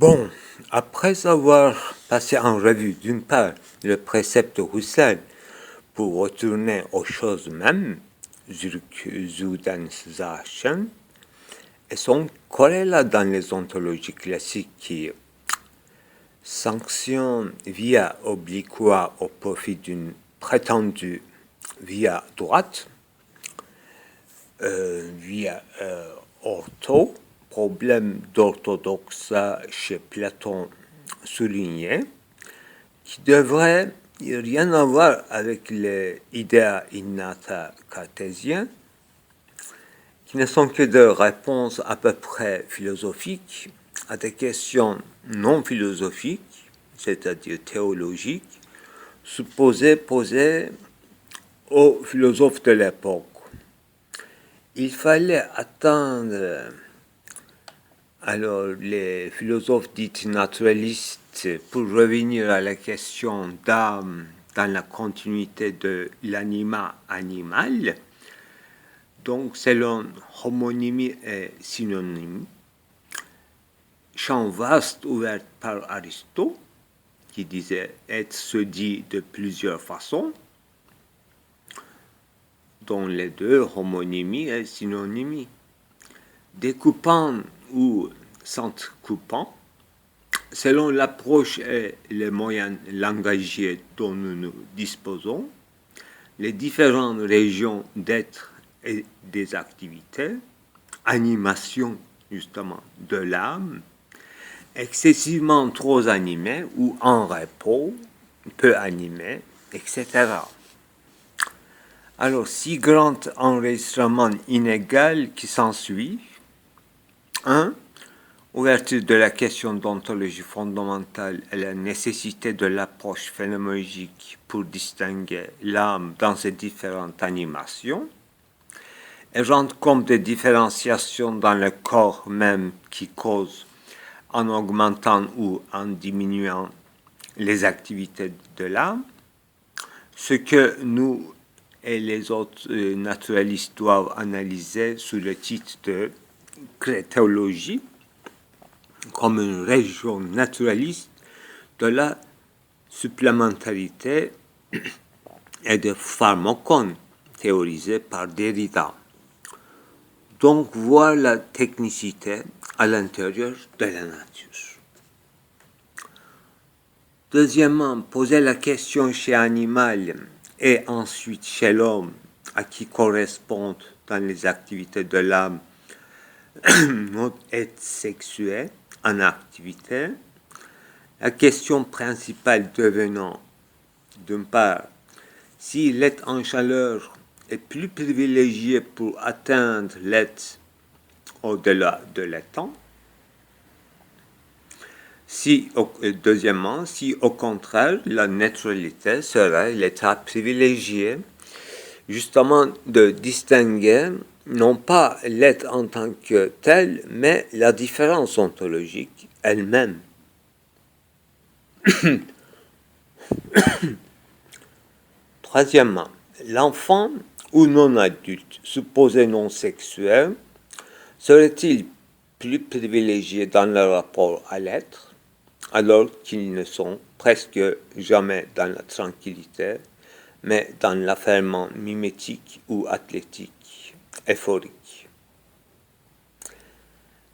Bon, après avoir passé en revue d'une part le précepte de Husserl pour retourner aux choses mêmes, zu den Sachen, et son corrélat dans les ontologies classiques qui sanctionne via obliqua au profit d'une prétendue via droite, via ortho, problème d'orthodoxe chez Platon souligné, qui devrait rien avoir avec les idées innata cartésiens, qui ne sont que des réponses à peu près philosophiques à des questions non philosophiques, c'est-à-dire théologiques, posées aux philosophes de l'époque. Il fallait attendre alors les philosophes dits naturalistes pour revenir à la question d'âme dans la continuité de l'anima animal, donc selon homonymie et synonymie, champ vaste ouvert par Aristote, qui disait être se dit de plusieurs façons, dont les deux, homonymie et synonymie, découpant ou s'entrecoupant, selon l'approche et les moyens langagiers dont nous disposons, les différentes régions d'être et des activités, animation justement de l'âme, excessivement trop animée ou en repos, peu animée, etc. Alors, si grand enregistrement inégal qui s'ensuit, 1. Ouverture de la question d'ontologie fondamentale et la nécessité de l'approche phénoménologique pour distinguer l'âme dans ses différentes animations et rendre compte des différenciations dans le corps même qui causent en augmentant ou en diminuant les activités de l'âme, ce que nous et les autres naturalistes doivent analyser sous le titre de crétologie, comme une région naturaliste de la supplémentarité et de pharmacon théorisé par Derrida. Donc, voir la technicité à l'intérieur de la nature. Deuxièmement, poser la question chez l'animal et ensuite chez l'homme, à qui correspondent dans les activités de l'âme notre être sexuel en activité, la question principale devenant, d'une part, si l'être en chaleur est plus privilégié pour atteindre l'être au-delà de l'étang, deuxièmement, si au contraire la neutralité serait l'état privilégié, justement de distinguer non pas l'être en tant que tel, mais la différence ontologique elle-même. Troisièmement, l'enfant ou non-adulte, supposé non-sexuel, serait-il plus privilégié dans le rapport à l'être, alors qu'ils ne sont presque jamais dans la tranquillité, mais dans l'affairement mimétique ou athlétique, euphorique.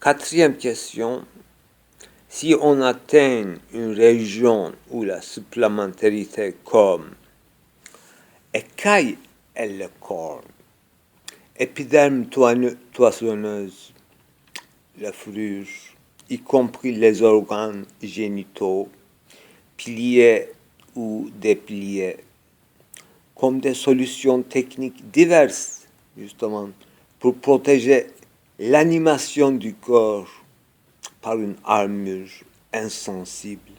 Quatrième question, si on atteint une région où la supplémentarité comme écaille et le corps, épiderme toisonneuse, la fourrure, y compris les organes génitaux, pliés ou dépliés, comme des solutions techniques diverses, justement, pour protéger l'animation du corps par une armure insensible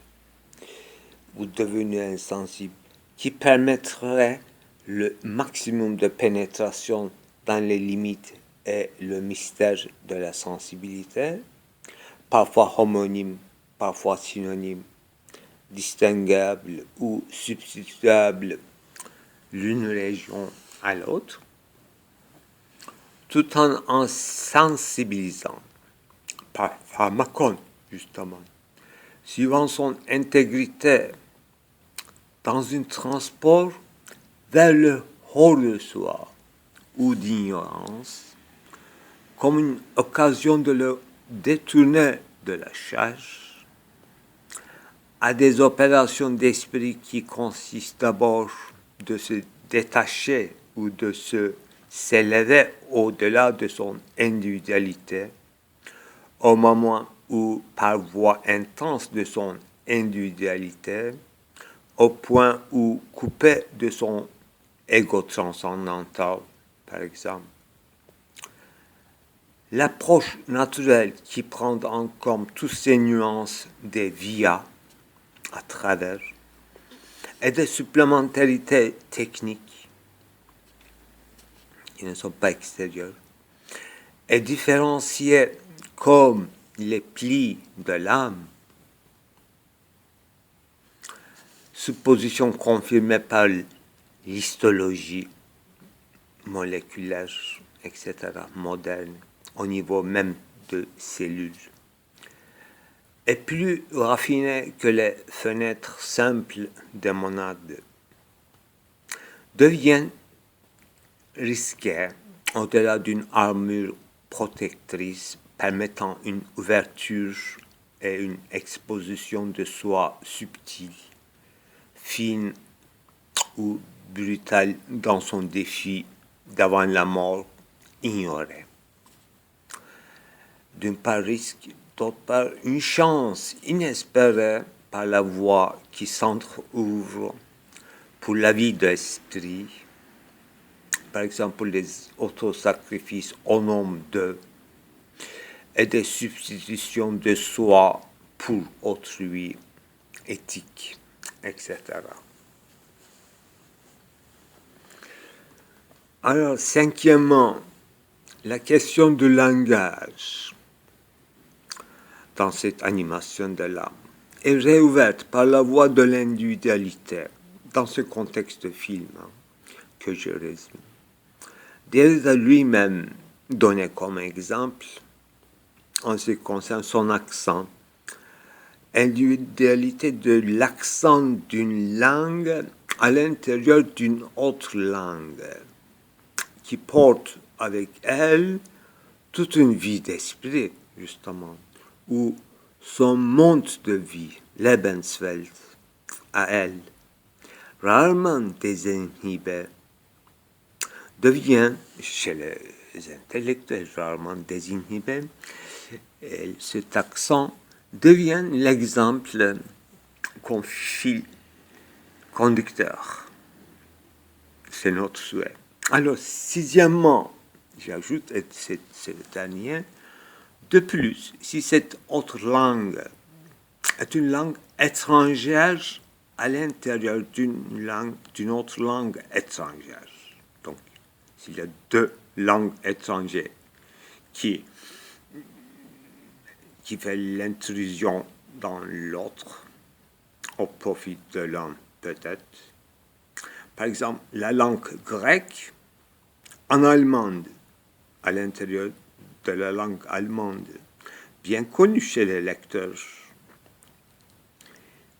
ou devenue insensible, qui permettrait le maximum de pénétration dans les limites et le mystère de la sensibilité, parfois homonyme, parfois synonyme, distinguable ou substituable l'une région à l'autre, tout en sensibilisant par pharmacon, justement, suivant son intégrité, dans un transport vers le hors de soi ou d'ignorance, comme une occasion de le détourner de la charge, à des opérations d'esprit qui consistent d'abord de se détacher ou de s'élever au-delà de son individualité, au moment où, par voie intense de son individualité, au point où, coupé de son ego transcendantal, par exemple, l'approche naturelle qui prend en compte toutes ces nuances des via à travers et des supplémentarités techniques qui ne sont pas extérieures est différenciée comme les plis de l'âme, supposition confirmée par l'histologie moléculaire, etc., moderne, au niveau même de cellules, est plus raffinée que les fenêtres simples des monades, deviennent risquées au-delà d'une armure protectrice permettant une ouverture et une exposition de soi subtile, fine ou brutale dans son défi devant la mort ignorée. D'une part risque, d'autre part une chance inespérée par la voie qui s'entre-ouvre pour la vie de l'esprit, par exemple les autosacrifices au nom de et des substitutions de soi pour autrui, éthique, etc. Alors, cinquièmement, la question du langage dans cette animation de l'âme est réouverte par la voie de l'individualité dans ce contexte de film que je résume. Derrida lui-même donnait comme exemple, en ce qui concerne son accent, individualité de l'accent d'une langue à l'intérieur d'une autre langue, qui porte avec elle toute une vie d'esprit, justement, ou son monde de vie, Lebenswelt, à elle, rarement désinhibé, devient, chez les intellectuels rarement désinhibé, et cet accent devient l'exemple comme fil conducteur. C'est notre souhait. Alors, sixièmement, j'ajoute, et c'est le dernier, de plus, si cette autre langue est une langue étrangère à l'intérieur d'une autre langue étrangère, donc s'il y a deux langues étrangères qui fait l'intrusion dans l'autre au profit de l'un peut-être. Par exemple, la langue grecque en allemande, à l'intérieur de la langue allemande, bien connue chez les lecteurs,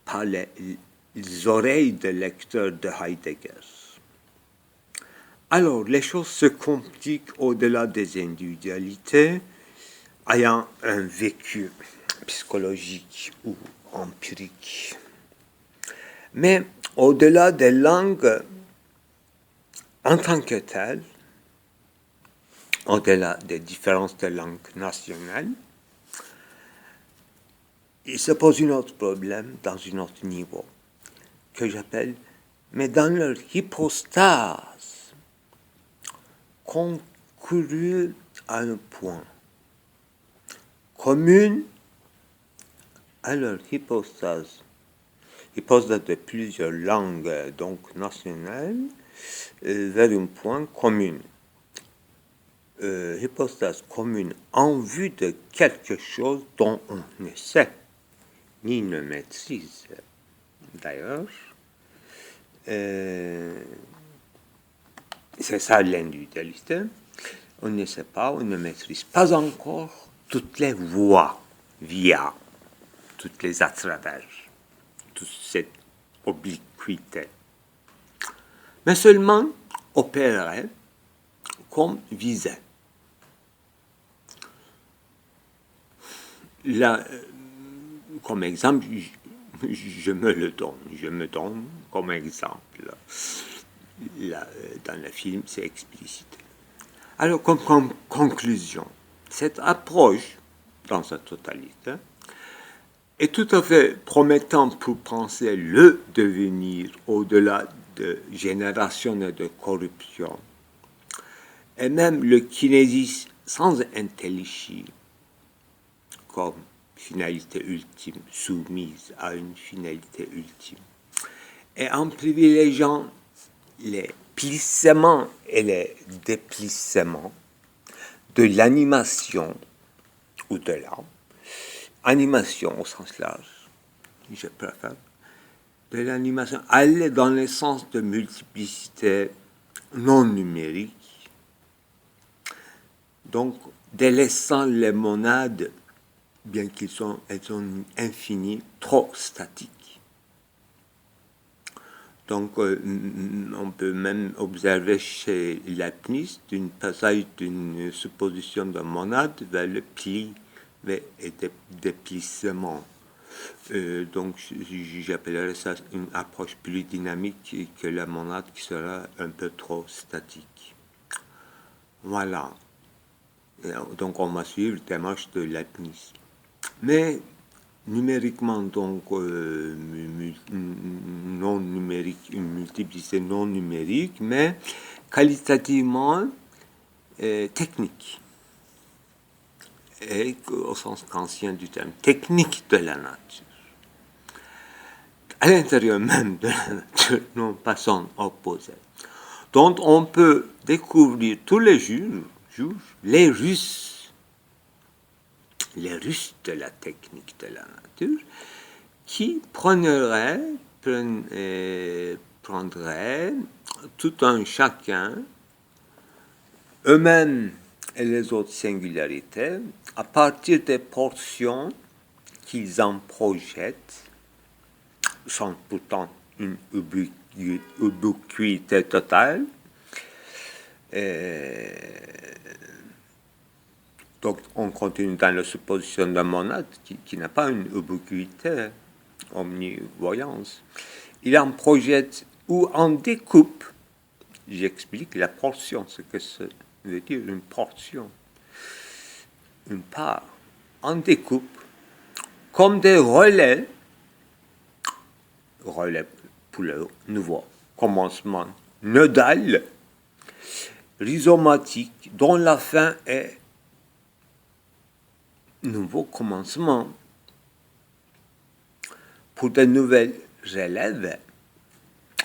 par les oreilles des lecteurs de Heidegger. Alors, les choses se compliquent au-delà des individualités, ayant un vécu psychologique ou empirique. Mais au-delà des langues en tant que telles, au-delà des différences de langues nationales, il se pose un autre problème dans un autre niveau, que j'appelle, mais dans leur hypostase, concourue à un point commune à leur hypostase de plusieurs langues donc nationales vers un point commun. Hypostase commune en vue de quelque chose dont on ne sait ni ne maîtrise d'ailleurs. C'est ça l'individualité. On ne sait pas, on ne maîtrise pas encore toutes les voies via toutes les à travers, toute cette obliquité, mais seulement opérait comme visait. Là, comme exemple, je me donne comme exemple. Là, dans le film, c'est explicite. Alors, comme conclusion, cette approche, dans sa totalité, est tout à fait promettante pour penser le devenir au-delà de génération et de corruption, et même le kinésisme sans intelligible comme finalité ultime, soumise à une finalité ultime, et en privilégiant les plissements et les déplissements de l'animation ou de l'âme, animation au sens large, je préfère, de l'animation, aller dans le sens de multiplicité non numérique, donc délaissant les monades, bien qu'elles sont infinies, trop statiques. Donc, on peut même observer chez Leibniz un passage d'une supposition de monade vers le pli et déplissement. Donc, j'appellerais ça une approche plus dynamique que la monade qui sera un peu trop statique. Voilà. Donc, on va suivre la démarche de Leibniz. Mais numériquement, donc, non numérique, une multiplicité non numérique, mais qualitativement technique. Et au sens kantien du terme, technique de la nature. À l'intérieur même de la nature, non pas son opposé. Donc, on peut découvrir tous les jours les Russes de la technique de la nature, qui prendraient tout un chacun, eux-mêmes et les autres singularités, à partir des portions qu'ils en projettent, sans pourtant une ubiquité totale. Donc, on continue dans la supposition de monade qui n'a pas une ubiquité, omnivoyance. Il en projette ou en découpe. J'explique la portion, ce que ça veut dire une portion, une part, en découpe, comme des relais pour le nouveau commencement nodal, rhizomatique, dont la fin est nouveau commencement pour de nouvelles relèves,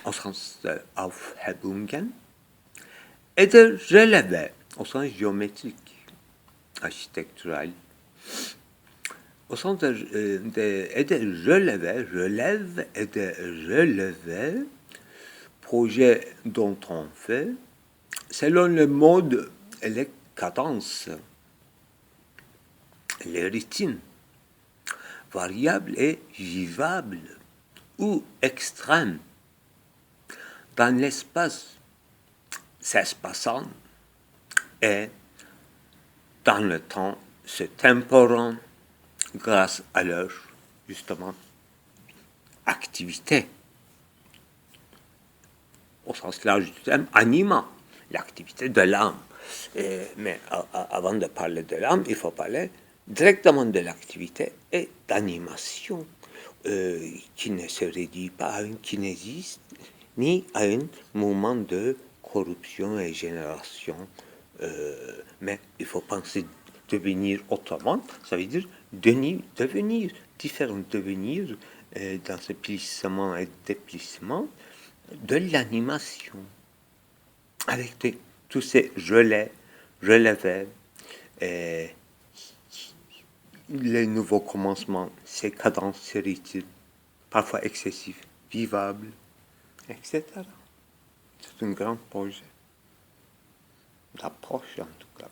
au sens de Aufhebungen, et de relèves, au sens géométrique, architectural, au sens de relève et de relever, projet dont on fait, selon le mode et les cadences, les rythmes, variables et vivables ou extrêmes, dans l'espace s'espaçant et dans le temps se temporant grâce à leur, justement, activité. Au sens large du terme, anima, l'activité de l'âme. Mais avant de parler de l'âme, il faut parler directement de l'activité et d'animation qui ne se réduit pas à une kinésiste ni à un mouvement de corruption et génération. Mais il faut penser devenir autrement, ça veut dire devenir, différents devenirs dans ce plissement et déplissement de l'animation, avec tous ces relevés, les nouveaux commencements, ces cadences, ces rythmes, parfois excessifs, vivables, etc. C'est un grand projet d'approche, en tout cas.